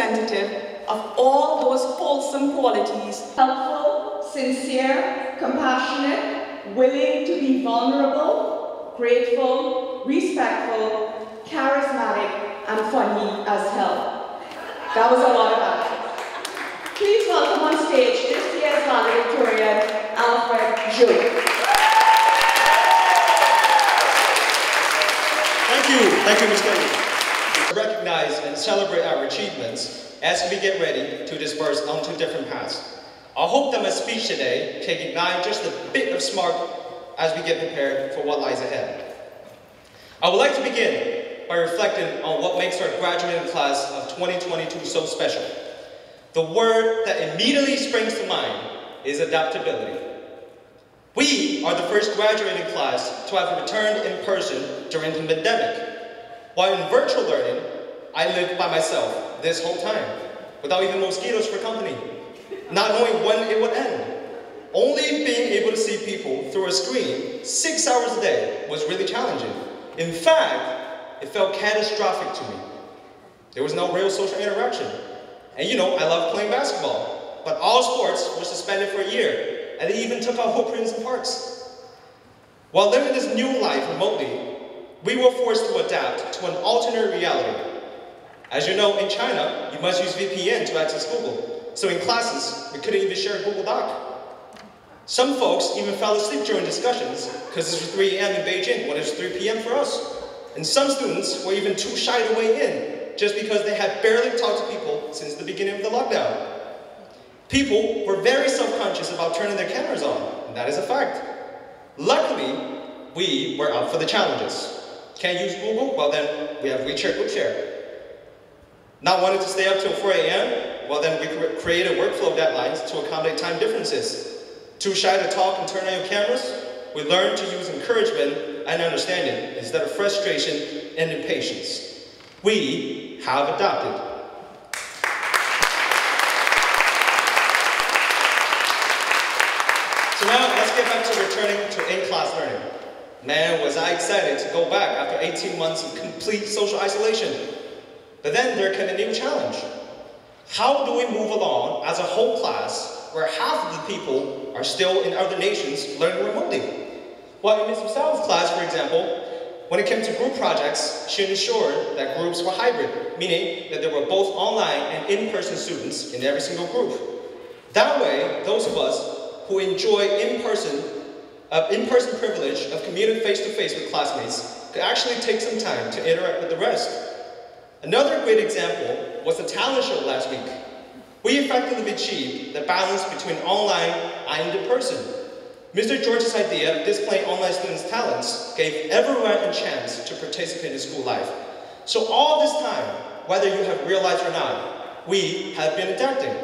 representative of all those wholesome qualities: helpful, sincere, compassionate, willing to be vulnerable, grateful, respectful, charismatic, and funny as hell. That was a lot of actions. Please welcome on stage this year's valedictorian, Alfred Zhou. Thank you, Ms. Kelly. To recognize and celebrate our achievements as we get ready to disperse onto different paths. I hope that my speech today can ignite just a bit of spark as we get prepared for what lies ahead. I would like to begin by reflecting on what makes our graduating class of 2022 so special. The word that immediately springs to mind is adaptability. We are the first graduating class to have returned in person during the pandemic. While in virtual learning, I lived by myself this whole time, without even mosquitoes for company, not knowing when it would end. Only being able to see people through a screen 6 hours a day was really challenging. In fact, it felt catastrophic to me. There was no real social interaction. And I love playing basketball, but all sports were suspended for a year, and they even took out footprints in parks. While living this new life remotely, we were forced to adapt to an alternate reality. As you know, in China, you must use VPN to access Google. So in classes, we couldn't even share Google Doc. Some folks even fell asleep during discussions because it was 3 a.m. in Beijing when it was 3 p.m. for us. And some students were even too shy to weigh in just because they had barely talked to people since the beginning of the lockdown. People were very self-conscious about turning their cameras on, and that is a fact. Luckily, we were up for the challenges. Can't use Google? Well then, we have WeChat Group Share. Not wanting to stay up till 4 a.m.? Well then, we created workflow deadlines to accommodate time differences. Too shy to talk and turn on your cameras? We learned to use encouragement and understanding instead of frustration and impatience. We have adapted. So now, let's get back to returning to in-class learning. Man, was I excited to go back after 18 months of complete social isolation. But then there came a new challenge. How do we move along as a whole class where half of the people are still in other nations learning remotely? Well, in Ms. Sal's class, for example, when it came to group projects, she ensured that groups were hybrid, meaning that there were both online and in-person students in every single group. That way, those of us who enjoy in-person privilege of commuting face-to-face with classmates could actually take some time to interact with the rest. Another great example was the talent show last week. We effectively achieved the balance between online and in-person. Mr. George's idea of displaying online students' talents gave everyone a chance to participate in school life. So all this time, whether you have realized or not, we have been adapting.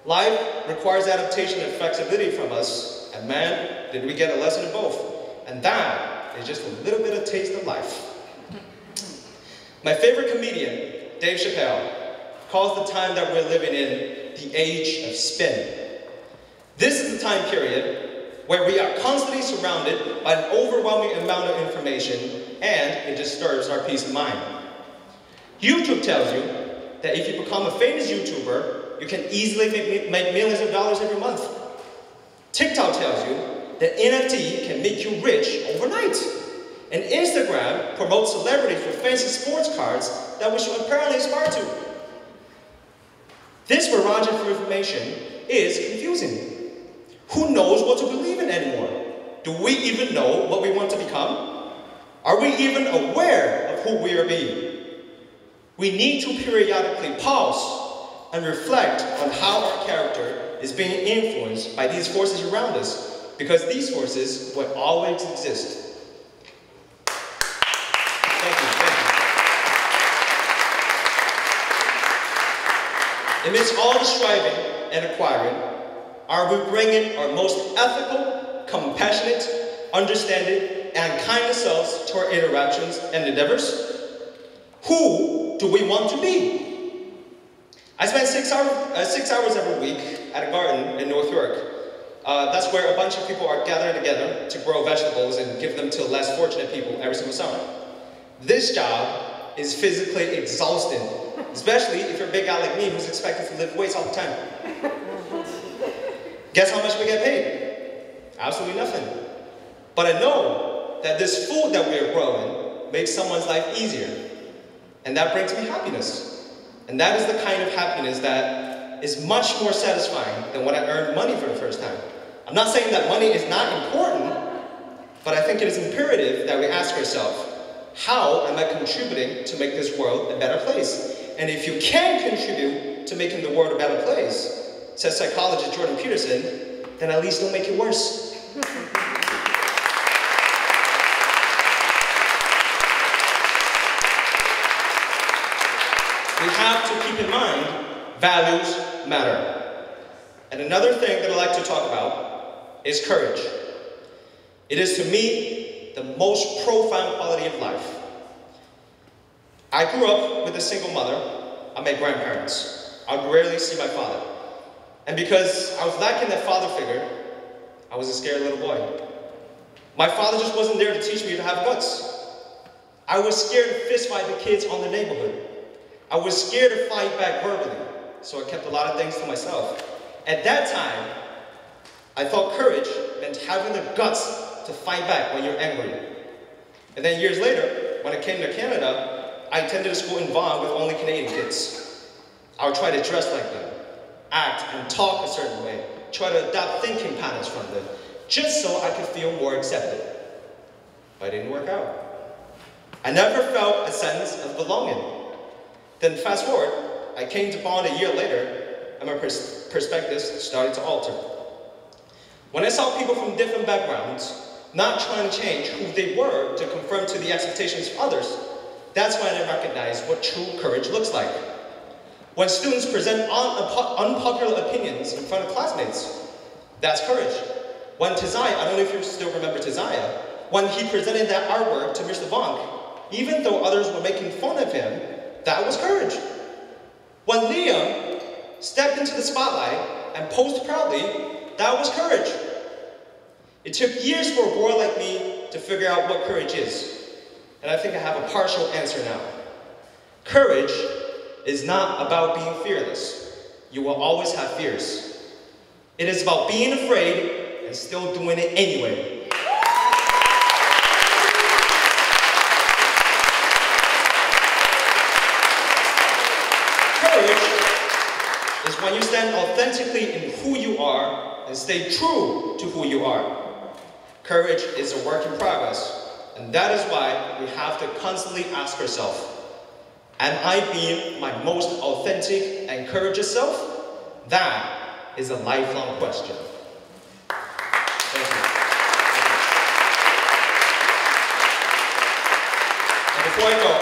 Life requires adaptation and flexibility from us, and man, did we get a lesson in both. And that is just a little bit of taste of life. My favorite comedian, Dave Chappelle, calls the time that we're living in the age of spin. This is the time period where we are constantly surrounded by an overwhelming amount of information, and it disturbs our peace of mind. YouTube tells you that if you become a famous YouTuber, you can easily make millions of dollars every month. TikTok tells you that NFT can make you rich overnight. And Instagram promotes celebrities with fancy sports cards that we should apparently aspire to. This barrage of information is confusing. Who knows what to believe in anymore? Do we even know what we want to become? Are we even aware of who we are being? We need to periodically pause and reflect on how our character is being influenced by these forces around us, because these forces will always exist. Thank you. Amidst all the striving and acquiring, are we bringing our most ethical, compassionate, understanding, and kind selves to our interactions and endeavors? Who do we want to be? I spend 6 hours every week at a garden in North York. That's where a bunch of people are gathering together to grow vegetables and give them to less fortunate people every single summer. This job is physically exhausting, especially if you're a big guy like me who's expected to lift weights all the time. Guess how much we get paid? Absolutely nothing. But I know that this food that we are growing makes someone's life easier. And that brings me happiness. And that is the kind of happiness that is much more satisfying than when I earned money for the first time. I'm not saying that money is not important, but I think it is imperative that we ask ourselves, how am I contributing to make this world a better place? And if you can contribute to making the world a better place, says psychologist Jordan Peterson, then at least don't make it worse. We have to keep in mind, values matter. And another thing that I like to talk about is courage. It is to me the most profound quality of life. I grew up with a single mother and my grandparents. I would rarely see my father. And because I was lacking that father figure, I was a scared little boy. My father just wasn't there to teach me to have guts. I was scared to fist fight the kids on the neighborhood. I was scared to fight back verbally, so I kept a lot of things to myself. At that time, I thought courage meant having the guts to fight back when you're angry. And then years later, when I came to Canada, I attended a school in Vaughan with only Canadian kids. I would try to dress like them, act and talk a certain way, try to adopt thinking patterns from them, just so I could feel more accepted. But it didn't work out. I never felt a sense of belonging. Then fast forward, I came to Bond a year later, and my perspectives started to alter. When I saw people from different backgrounds not trying to change who they were to conform to the expectations of others, that's when I recognized what true courage looks like. When students present unpopular opinions in front of classmates, that's courage. When Tizaya, I don't know if you still remember Tizaya, when he presented that artwork to Mr. Vonk, even though others were making fun of him, that was courage. When Liam stepped into the spotlight and posed proudly, that was courage. It took years for a boy like me to figure out what courage is. And I think I have a partial answer now. Courage is not about being fearless. You will always have fears. It is about being afraid and still doing it anyway. Is when you stand authentically in who you are and stay true to who you are. Courage is a work in progress, and that is why we have to constantly ask ourselves, am I being my most authentic and courageous self? That is a lifelong question. Thank you. And before I go,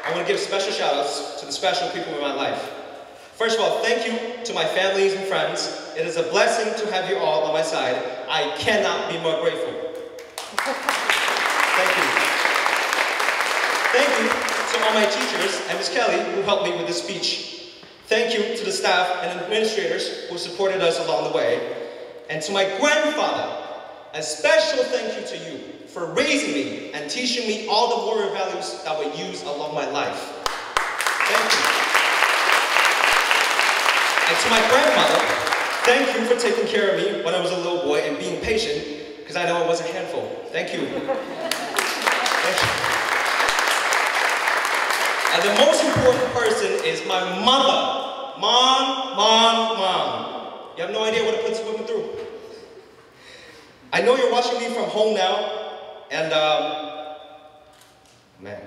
I want to give special shout outs to the special people in my life. First of all, thank you to my families and friends. It is a blessing to have you all on my side. I cannot be more grateful. Thank you. Thank you to all my teachers and Ms. Kelly who helped me with this speech. Thank you to the staff and administrators who supported us along the way. And to my grandfather, a special thank you to you for raising me and teaching me all the moral values that were used along my life. Thank you. And to my grandmother, thank you for taking care of me when I was a little boy and being patient, because I know it was a handful. Thank you. Thank you. And the most important person is my mother. Mom. You have no idea what it puts women through. I know you're watching me from home now, and man.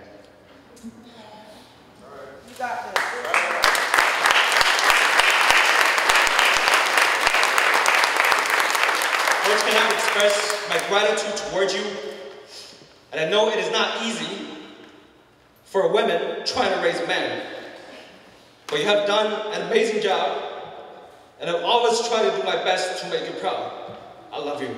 You got this. Words cannot express my gratitude towards you, and I know it is not easy for a woman trying to raise a man, but you have done an amazing job, and I'll always try to do my best to make you proud. I love you.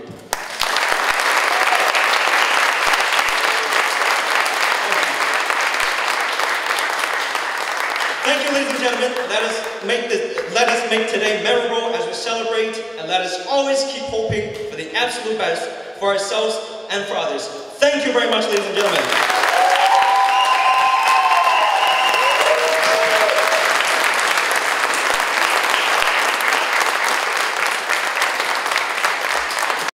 Thank you, ladies and gentlemen. Let us make today memorable as we celebrate, and let us always keep hoping for the absolute best for ourselves and for others. Thank you very much, ladies and gentlemen.